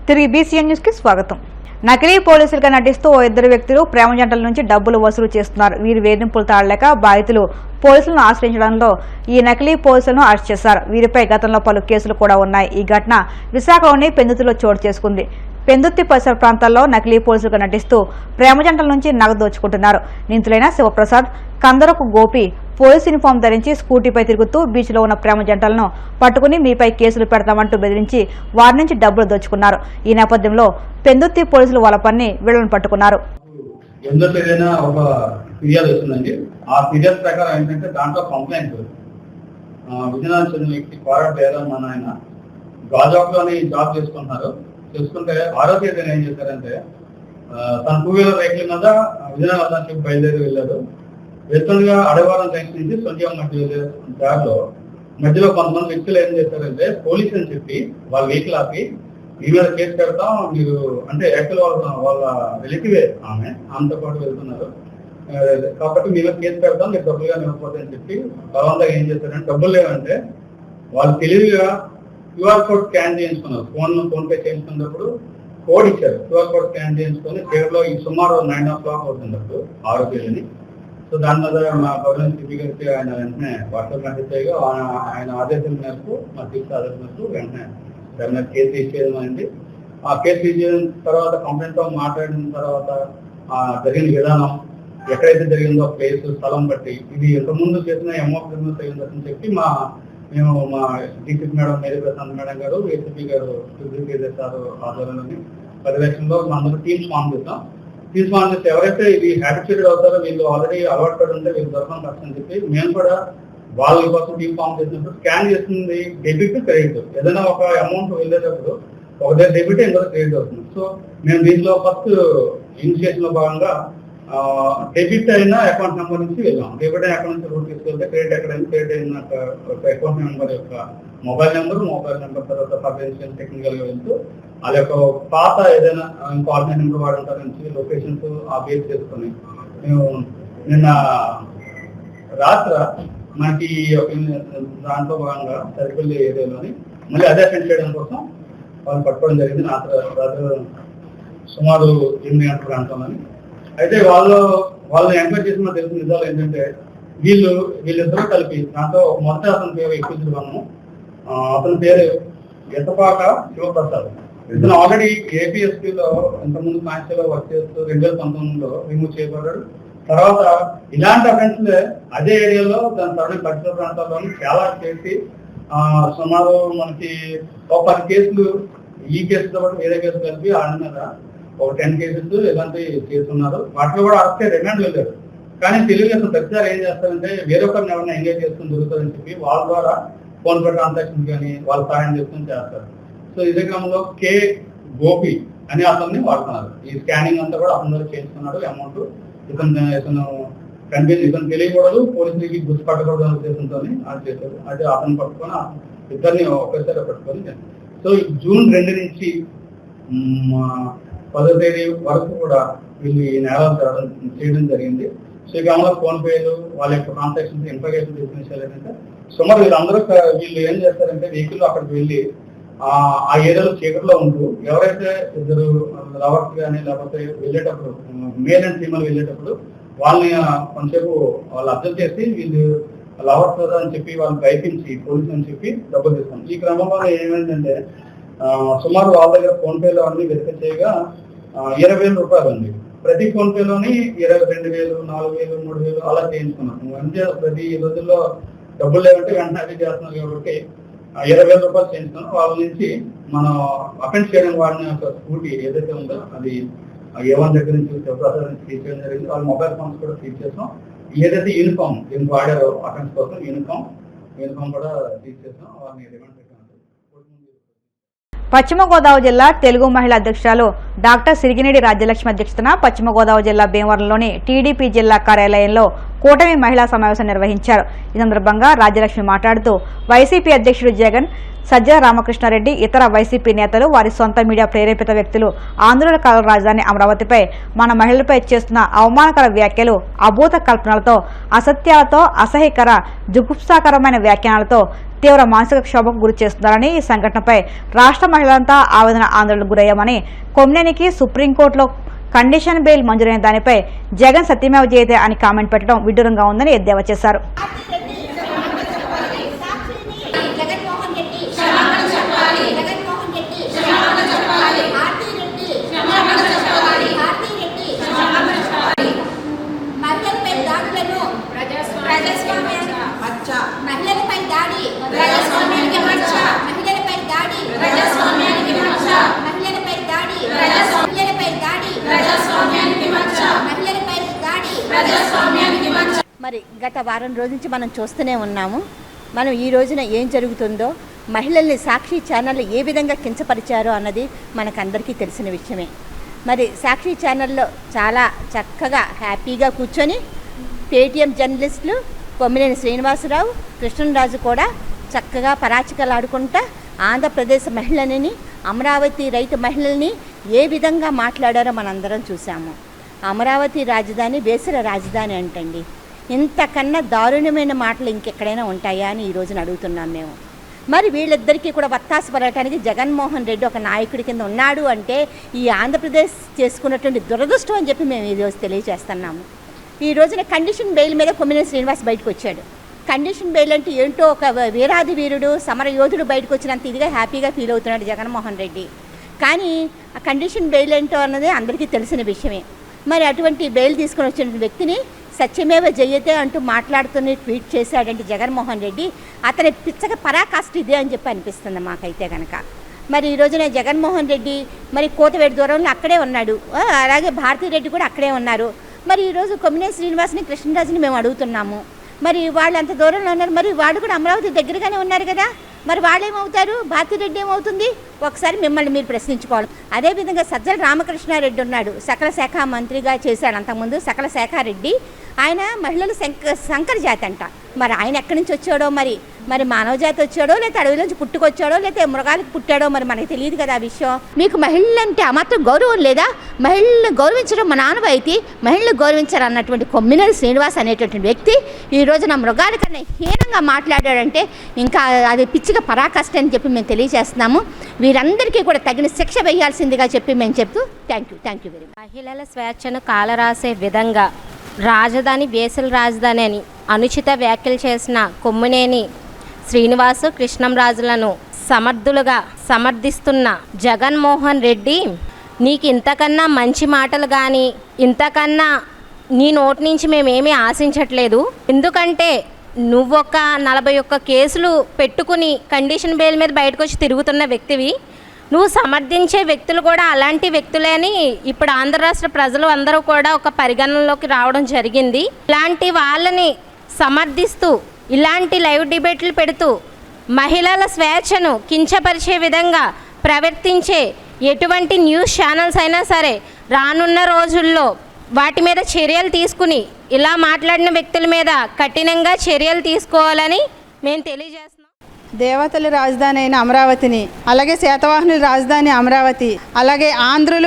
తిరిగి BCN news కి స్వాగతం. నకిలీ పోలీసులుగా నటిస్తూ ఓ ఇద్దరు వ్యక్తులు ప్రేమ జంటల నుంచి డబ్బులు వసూలు చేస్తున్నారు. వీరి వేధింపులు తాళలేక బాధితులు పోలీసులను ఆశ్రయించడంలో ఈ నకిలీ పోలీసులను అరెస్ట్ చేశారు. వీరిపై గతంలో పలు కేసులు కూడా ఉన్నాయి. ఈ ఘటన విశాఖలోని పెందుతులో చోటు చేసుకుంది. పెందుత్తి పరిసర ప్రాంతాల్లో నకిలీ పోలీసులుగా నటిస్తూ ప్రేమ జంటల నుంచి నగదు దోచుకుంటున్నారు. నిందితులైన శివప్రసాద్, కందరపు గోపి పోలీస్ యూనిఫామ్ ధరించి స్కూటీపై తిరుగుతూ బీచ్లో ఉన్న ప్రేమ జంటలను పట్టుకుని మీపై కేసులు పెడతామంటూ బెదిరించి వారి నుంచి డబ్బులు దోచుకున్నారు. ఈ నేపథ్యంలో పెందుత్తి పోలీసులు వాళ్ళ పన్ని వీళ్ళని పట్టుకున్నారు. చూసుకుంటే ఆరోగ్య ఏం చేశారంటే తన 2 వీలర్ వెహికల్ మీద విజయనగరం బయలుదేరి వెళ్ళారు. వెళ్తుండగా అడవారం జంక్షన్ నుంచి సొంటియం మధ్య దారిలో మధ్యలో కొంతమంది వ్యక్తులు ఏం చేశారంటే పోలీస్ అని చెప్పి వాళ్ళ వెహికల్ ఆపి మీ మీద కేసు పెడతాం, మీరు అంటే యాక్చువల్ వాళ్ళ రిలేటివే ఆమెతో పాటు వెళ్తున్నారు కాబట్టి మీ మీద కేసు పెడతాం, మీరు డబ్బులుగా ఇవ్వకపోతాయని చెప్పి బలవంతంగా ఏం చేశారంటే డబ్బులు లేవంటే వాళ్ళు తెలివిగా QR కోడ్ స్కాన్ చేయించుకున్నారు. ఫోన్ పే చేయించుకున్నప్పుడు కోడ్ ఇచ్చారు. QR కోడ్ స్కాన్ చేయించుకొని చీరలో ఈ సుమారు 9 o'clock అవుతున్నప్పుడు ఆరోగ్యాలని. సో దాని మీద మా గవర్నమెంట్ సిపి గారికి ఆయన వెంటనే వాట్సాప్ మెసేజ్ చేయగా ఆయన ఆదేశం మేరకు మా సిపి ఆదేశం మేరకు వెంటనే దాని మీద కేసు ఇచ్చేయడం అయింది. ఆ కేసు ఇచ్చేసిన తర్వాత కంప్లైంట్తో మాట్లాడిన తర్వాత జరిగిన విధానం ఎక్కడైతే జరిగిందో ప్లేస్ స్థలం బట్టి ఇది ఇంతకుముందు చేసిన ఎంఓ క్రిమినల్స్ అయ్యిందని చెప్పి మేము మా DCP madam Mary Prashant madam గారు, ఏసీపీ గారు సార్ ఆధ్వర్యంలోని పర్యవేక్షణలో అందరూ టీమ్స్ ఫామ్ చేస్తాం. టీమ్స్ ఫామ్ చేస్తే ఎవరైతే ఇది హ్యాబిచుయేటెడ్ అవుతారో వీళ్ళు ఆల్రెడీ అలవాటు పడి ఉంటే వీళ్ళు దొరకడం కష్టం అని చెప్పి మేము కూడా వాళ్ళ కోసం టీమ్ ఫామ్ చేసినప్పుడు స్కాన్ చేస్తుంది డెబిట్ క్రెడిట్. ఏదైనా ఒక అమౌంట్ వెళ్ళేటప్పుడు ఒక దగ్గర డెబిట్ ఇంకో క్రెడిట్ అవుతుంది. సో మేము దీంట్లో ఫస్ట్ ఇనిషియేషన్ లో భాగంగా డెబిట్ అయిన అకౌంట్ నెంబర్ నుంచి వెళ్ళాం. డెబిట్ అయిన అకౌంట్ నుంచి రూట్ తీసుకెళ్తే క్రెడిట్ ఎక్కడైనా క్రెడిట్ అయిన అకౌంట్ నెంబర్ యొక్క మొబైల్ నెంబర్ తర్వాత ఫైనాన్షియల్ టెక్నికల్ గా వెళ్తూ వాళ్ళ యొక్క పాత ఏదైనా ఇంకో ఆన్లైన్ నెంబర్ వాడుంటారు నుంచి లొకేషన్స్ ఆ బేస్ చేసుకుని మేము నిన్న రాత్రి మనకి దాంట్లో భాగంగా సరిపల్లి ఏరియాలోని మళ్ళీ అదే అటెండ్ చేయడం కోసం వాళ్ళు పట్టుకోవడం జరిగింది. రాత్రి సుమారు 8 గంటల ప్రాంతంలోని. అయితే వాళ్ళని ఎంక్వైరీ చేసిన తెలిసిన నిజాలు ఏంటంటే వీళ్ళిద్దరూ కలిపి దాంతో మొదట అతని పేరు ఎక్కించుకున్నాము. అతని పేరు ఎత్తపాక శివప్రసాద్. ఇతను ఆల్రెడీ ఏపీఎస్పీలో ఇంతకుముందు కాన్స్టేబుల్ లో వర్క్ చేస్తూ 2019లో రిమూవ్ చేయబడ్డాడు. తర్వాత ఇలాంటి అఫెన్స్ అదే ఏరియాలో దాని తరుణ పరిసర ప్రాంతాల్లోని చాలా చేసి సుమారు మనకి ఒక 10 కేసులు ఈ కేసుతో పాటు వేరే కేసులు కలిపి ఆడినారా ఒక 10 కేసెస్ ఇలాంటి చేస్తున్నారు. వాటిలో కూడా అరెస్ట్ రిమాండ్ వెళ్ళారు. కానీ తెలివి అసలు ప్రతిసారి ఏం చేస్తారంటే వేరొకరిని ఎవరైనా ఎంగేజ్ చేసుకుని దొరుకుతుందని చెప్పి వాళ్ళ ద్వారా ఫోన్ పే ట్రాన్సాక్షన్ కానీ వాళ్ళు సహాయం చేసుకుని చేస్తారు. సో ఇదే క్రమంలో కే గోపి అని అతన్ని వాడుతున్నారు. ఈ స్కానింగ్ అంతా కూడా అతను చేస్తున్నాడు. అమౌంట్ ఇతను తెలియకూడదు, పోలీసులకి గుర్తుపట్టకూడదు ఉద్దేశంతో అది చేశారు. అయితే అతను పట్టుకొని ఇద్దరిని ఒకేసారి పట్టుకొని సో జూన్ 2 నుంచి 10వ తేదీ వరకు కూడా వీళ్ళు ఈ నేరాలు చేయడం జరిగింది. సో ఈ క్రమంలో ఫోన్ పేలు వాళ్ళ యొక్క ట్రాన్సాక్షన్స్ ఇన్ఫర్మేషన్ తీసుకునే ఏంటంటే సుమారు వీళ్ళు ఏం చేస్తారంటే వెహికల్ అక్కడికి వెళ్ళి ఆ ఏరియాలో చీకటిలో ఉంటూ ఎవరైతే ఇద్దరు లవర్స్ కానీ లేకపోతే వెళ్ళేటప్పుడు మేల్ అండ్ ఫీమేల్ వెళ్ళేటప్పుడు వాళ్ళని కొంచెంసేపు వాళ్ళు అబ్జర్వ్ చేసి వీళ్ళు లవర్స్ అని చెప్పి వాళ్ళని భయపించి పోలీసు అని చెప్పి డబ్బులు తీసుకోండి. ఈ క్రమంలో ఏమైందంటే సుమారు వాళ్ళ దగ్గర ఫోన్ పేలో అన్ని వెరిఫై చేయగా 20,000 రూపాయలు ఉంది. ప్రతి ఫోన్ పేలోని 22,000, 4,000, 3,000 అలా చేయించుకున్నాం. అంటే ప్రతి రోజుల్లో డబ్బులు లేవంటే వెంటనే అది చేస్తున్నాం కాబట్టి 20,000 రూపాయలు చేయించుకున్నాం. వాళ్ళ నుంచి మనం అఫెన్స్ చేయడం వాడిన స్కూటీ ఏదైతే ఉందో అది A1 దగ్గర నుంచి శివప్రసాద్ నుంచి తీసేయడం జరిగింది. వాళ్ళ మొబైల్ ఫోన్స్ కూడా తీసేసాం. ఏదైతే యూనిఫామ్ దీనికి వాడారో అఫెన్స్ కోసం యూనిఫామ్ కూడా తీసేసాం. వాళ్ళని రిమాండ్ పెట్టాం. పశ్చిమ గోదావరి జిల్లా తెలుగు మహిళా అధ్యక్షురాలు డాక్టర్ సిరిగినేడి రాజ్యలక్ష్మి అధ్యక్షతన పశ్చిమ గోదావరి జిల్లా భీమవరంలోని టీడీపీ జిల్లా కార్యాలయంలో కూటమి మహిళా సమావేశం నిర్వహించారు. ఈ సందర్భంగా రాజ్యలక్ష్మి మాట్లాడుతూ వైసీపీ అధ్యక్షుడు జగన్, సజ్జల రామకృష్ణారెడ్డి, ఇతర వైసీపీ నేతలు, వారి సొంత మీడియా ప్రేరేపిత వ్యక్తులు ఆందోళనకారుల రాజధాని అమరావతిపై మన మహిళలపై చేస్తున్న అవమానకర వ్యాఖ్యలు, అభూత కల్పనలతో, అసత్యాలతో, అసహ్యకర జుగుప్సాకరమైన వ్యాఖ్యానాలతో తీవ్ర మానసిక క్షోభకు గురి చేస్తున్నారని, ఈ సంఘటనపై రాష్ట్ర మహిళలంతా ఆవేదన ఆందోళనకు గురయ్యామని, కొమ్మినేనికి సుప్రీంకోర్టులో కండిషన్ బెయిల్ మంజూరైన దానిపై జగన్ సత్యమేవ జయతే అని కామెంట్ పెట్టడం విడ్డూరంగా ఉందని ఎద్దేవా చేశారు. మహిళలపై దాడి ప్రజాస్వామ్యానికి మచ్చ, మహిళలపై దాడి ప్రజాస్వామ్యానికి మచ్చ, మహిళలపై దాడి మహిళలపై దాడి ప్రజాస్వామ్యానికి మచ్చ, మహిళలపై దాడి ప్రజాస్వామ్యానికి మచ్చ. మరి గత వారం రోజుల నుంచి మనం చూస్తూనే ఉన్నాము. మనం ఈ రోజున ఏం జరుగుతుందో, మహిళల్ని సాక్షి ఛానళ్ళు ఏ విధంగా కించపరిచారో అన్నది మనకందరికీ తెలిసిన విషయమే. మరి సాక్షి ఛానల్లో చాలా చక్కగా హ్యాపీగా కూర్చొని పేటీఎం జర్నలిస్టులు కొమ్మినేని శ్రీనివాసరావు, కృష్ణరాజు కూడా చక్కగా పరాచికలాడుకుంటా ఆంధ్రప్రదేశ్ మహిళలని, అమరావతి రైతు మహిళల్ని ఏ విధంగా మాట్లాడారో మనందరం చూసాము. అమరావతి రాజధాని వేసర రాజధాని అంటండి. ఇంతకన్నా దారుణమైన మాటలు ఇంకెక్కడైనా ఉంటాయా అని ఈ రోజున అడుగుతున్నాం మేము. మరి వీళ్ళిద్దరికీ కూడా వత్తాసు పడటానికి జగన్మోహన్ రెడ్డి ఒక నాయకుడి కింద ఉన్నాడు అంటే ఈ ఆంధ్రప్రదేశ్ చేసుకున్నటువంటి దురదృష్టం అని చెప్పి మేము ఈరోజు తెలియజేస్తున్నాము. ఈ రోజున కండిషన్ బెయిల్ మీద కొమ్మినేని శ్రీనివాస్ బయటకు వచ్చాడు. కండిషన్ బెయిల్ అంటే ఏంటో ఒక వీరాది వీరుడు, సమర యోధుడు బయటకు వచ్చినంత ఇదిగా హ్యాపీగా ఫీల్ అవుతున్నాడు జగన్మోహన్ రెడ్డి. కానీ ఆ కండిషన్ బెయిల్ ఏంటో అన్నది అందరికీ తెలిసిన విషయమే. మరి అటువంటి బెయిల్ తీసుకొని వచ్చిన వ్యక్తిని సత్యమేవ జయతే అంటూ మాట్లాడుతూనే ట్వీట్ చేశాడంటే జగన్మోహన్ రెడ్డి, అతని పిచ్చక పరాకాష్ఠ ఇదే అని చెప్పి అనిపిస్తుంది మాకైతే కనుక. మరి ఈ రోజున జగన్మోహన్ రెడ్డి మరి కోతవేడి దూరంలో అక్కడే ఉన్నాడు, అలాగే భారతీరెడ్డి కూడా అక్కడే ఉన్నారు. మరి ఈరోజు కొమ్మినేని శ్రీనివాస్ని, కృష్ణరాజుని మేము అడుగుతున్నాము. మరి వాళ్ళు అంత దూరంలో ఉన్నారు, మరి వాళ్ళు కూడా అమరావతి దగ్గరగానే ఉన్నారు కదా, మరి వాళ్ళు ఏమవుతారు, భారతీరెడ్డి ఏమవుతుంది? ఒకసారి మిమ్మల్ని మీరు ప్రశ్నించుకోవాలి. అదేవిధంగా సజ్జల రామకృష్ణారెడ్డి ఉన్నాడు, సకల శాఖ మంత్రిగా చేశాడు అంతకుముందు. సకల శాఖారెడ్డి ఆయన మహిళలు శంకర జాతి అంట. మరి ఆయన ఎక్కడి నుంచి వచ్చాడో, మరి మానవ జాతి వచ్చాడో, లేకపోతే అడవి నుంచి పుట్టుకొచ్చాడో, లేకపోతే మృగాలకు పుట్టాడో మరి మనకు తెలియదు కదా ఆ విషయం. మీకు మహిళలంటే ఆ మాత్రం గౌరవం లేదా? మహిళలను గౌరవించడం మన ఆనవాయితీ, మహిళలు గౌరవించారు అన్నటువంటి కొమ్మినేని శ్రీనివాస్ అనేటటువంటి వ్యక్తి ఈ రోజున మృగాల కన్నా హీనంగా మాట్లాడాడంటే ఇంకా అది పిచ్చిగా పరాకాష్ట అని చెప్పి మేము తెలియజేస్తున్నాము. వీరందరికీ కూడా తగిన శిక్ష వేయాల్సిందిగా చెప్పి మేము చెప్తూ థ్యాంక్ యూ వెరీ మచ్. మహిళల స్వేచ్ఛను కాలరాసే విధంగా రాజధాని వేసల రాజధాని అని అనుచిత వ్యాఖ్యలు చేసిన కొమ్మినేని శ్రీనివాసు, కృష్ణంరాజులను సమర్థిస్తున్న జగన్మోహన్ రెడ్డి, నీకు ఇంతకన్నా మంచి మాటలు కానీ ఇంతకన్నా నీ నోటి నుంచి మేమేమీ ఆశించట్లేదు. ఎందుకంటే నువ్వొక 41 కేసులు పెట్టుకుని కండిషన్ బెయిల్ మీద బయటకు వచ్చి తిరుగుతున్న వ్యక్తివి. నువ్వు సమర్థించే వ్యక్తులు కూడా అలాంటి వ్యక్తులే అని ఇప్పుడు ఆంధ్ర రాష్ట్ర ప్రజలు అందరూ కూడా ఒక పరిగణనలోకి రావడం జరిగింది. ఇలాంటి వాళ్ళని సమర్థిస్తూ ఇలాంటి లైవ్ డిబేట్లు పెడుతూ మహిళల స్వేచ్ఛను కించపరిచే విధంగా ప్రవర్తించే ఎటువంటి న్యూస్ ఛానల్స్ అయినా సరే రానున్న రోజుల్లో వాటి మీద చర్యలు తీసుకుని ఇలా మాట్లాడిన వ్యక్తుల మీద కఠినంగా చర్యలు తీసుకోవాలని మేము తెలియజేస్తున్నాం. దేవతల రాజధాని అయిన అమరావతిని, అలాగే శాతవాహనుల రాజధాని అమరావతి, అలాగే ఆంధ్రుల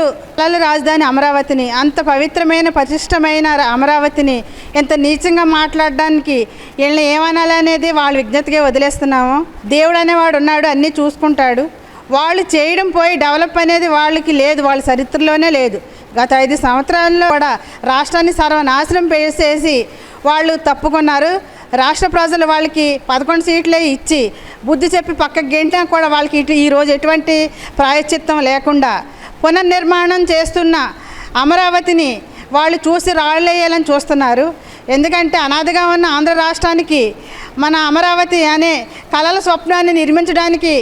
రాజధాని అమరావతిని, అంత పవిత్రమైన పటిష్టమైన అమరావతిని ఎంత నీచంగా మాట్లాడడానికి వీళ్ళని ఏమనాలనేది వాళ్ళ విజ్ఞతగా వదిలేస్తున్నాము. దేవుడు అనేవాడు ఉన్నాడు, అన్నీ చూసుకుంటాడు. వాళ్ళు చేయడం పోయి డెవలప్ అనేది వాళ్ళకి లేదు, వాళ్ళ చరిత్రలోనే లేదు. గత 5 సంవత్సరాల్లో కూడా రాష్ట్రాన్ని సర్వనాశనం చేసేసి వాళ్ళు తప్పుకున్నారు. రాష్ట్ర ప్రజలు వాళ్ళకి 11 సీట్లే ఇచ్చి బుద్ధి చెప్పి పక్కకు గెంటా కూడా వాళ్ళకి ఈరోజు ఎటువంటి ప్రాయశ్చిత్తం లేకుండా పునర్నిర్మాణం చేస్తున్న అమరావతిని వాళ్ళు చూసి రాళ్ళేయాలని చూస్తున్నారు. ఎందుకంటే అనాదిగా ఉన్న ఆంధ్ర రాష్ట్రానికి మన అమరావతి అనే కలల స్వప్నాన్ని నిర్మించడానికి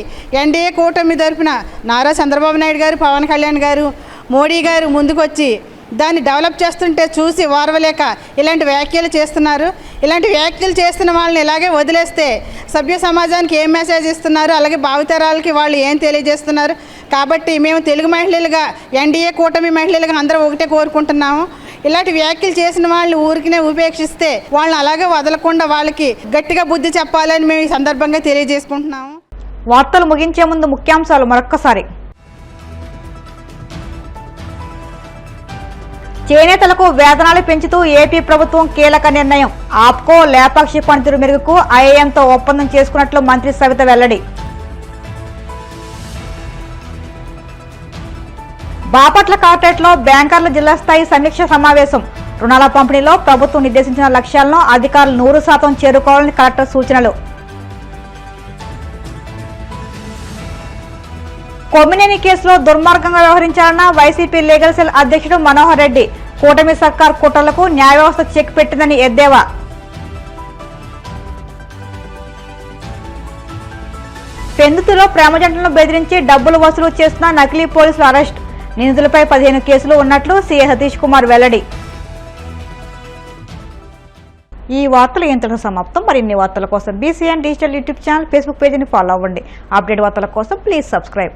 ఎన్డీఏ కూటమి తరపున నారా చంద్రబాబు నాయుడు గారు, పవన్ కళ్యాణ్ గారు, మోడీ గారు ముందుకొచ్చి దాన్ని డెవలప్ చేస్తుంటే చూసి ఓర్వలేక ఇలాంటి వ్యాఖ్యలు చేస్తున్నారు. ఇలాంటి వ్యాఖ్యలు చేస్తున్న వాళ్ళని ఇలాగే వదిలేస్తే సభ్య సమాజానికి ఏం మెసేజ్ ఇస్తున్నారు, అలాగే భావితరాలకి వాళ్ళు ఏం తెలియజేస్తున్నారు. కాబట్టి మేము తెలుగు మహిళలుగా, ఎన్డీఏ కూటమి మహిళలుగా అందరూ ఒకటే కోరుకుంటున్నాము. ఇలాంటి వ్యాఖ్యలు చేసిన వాళ్ళని ఊరికినే ఉపేక్షిస్తే వాళ్ళని అలాగే వదలకుండా వాళ్ళకి గట్టిగా బుద్ధి చెప్పాలని మేము ఈ సందర్భంగా తెలియజేసుకుంటున్నాము. వార్తలు ముగించే ముందు ముఖ్యాంశాలు మరొక్కసారి. చేనేతలకు వేతనాలు పెంచుతూ ఏపీ ప్రభుత్వం కీలక నిర్ణయం. ఆప్కో లేపాక్షి పనితీరు మెరుగుకు ఐఏఎంతో ఒప్పందం చేసుకున్నట్లు మంత్రి సవిత వెల్లడి. బాపట్ల కార్పొరేట్లో బ్యాంకర్ల జిల్లా స్థాయి సమీక్ష సమావేశం. రుణాల పంపిణీలో ప్రభుత్వం నిర్దేశించిన లక్ష్యాలను అధికారులు 100% చేరుకోవాలని కలెక్టర్ సూచనలు. కొమ్మినేని కేసులో దుర్మార్గంగా వ్యవహరించారన్న వైసీపీ లీగల్ సెల్ అధ్యక్షుడు మనోహర్ రెడ్డి. కూటమి సర్కార్ కుట్రలకు న్యాయ వ్యవస్థ చెక్ పెట్టిందని ఎద్దేవా. పెందుతులో ప్రేమ జంటలను బెదిరించి డబ్బులు వసూలు చేస్తున్న నకిలీ పోలీసులు అరెస్ట్. నిందితులపై 15 కేసులు ఉన్నట్లు సీఐ సతీష్ కుమార్ వెల్లడి. ఈ వార్తలు ఇంతలో సమాప్తం. మరిన్ని వార్తల కోసం BCN digital YouTube channel, Facebook పేజీని ఫాలో అవ్వండి. అప్డేట్ వార్తల కోసం ప్లీజ్ సబ్స్క్రైబ్.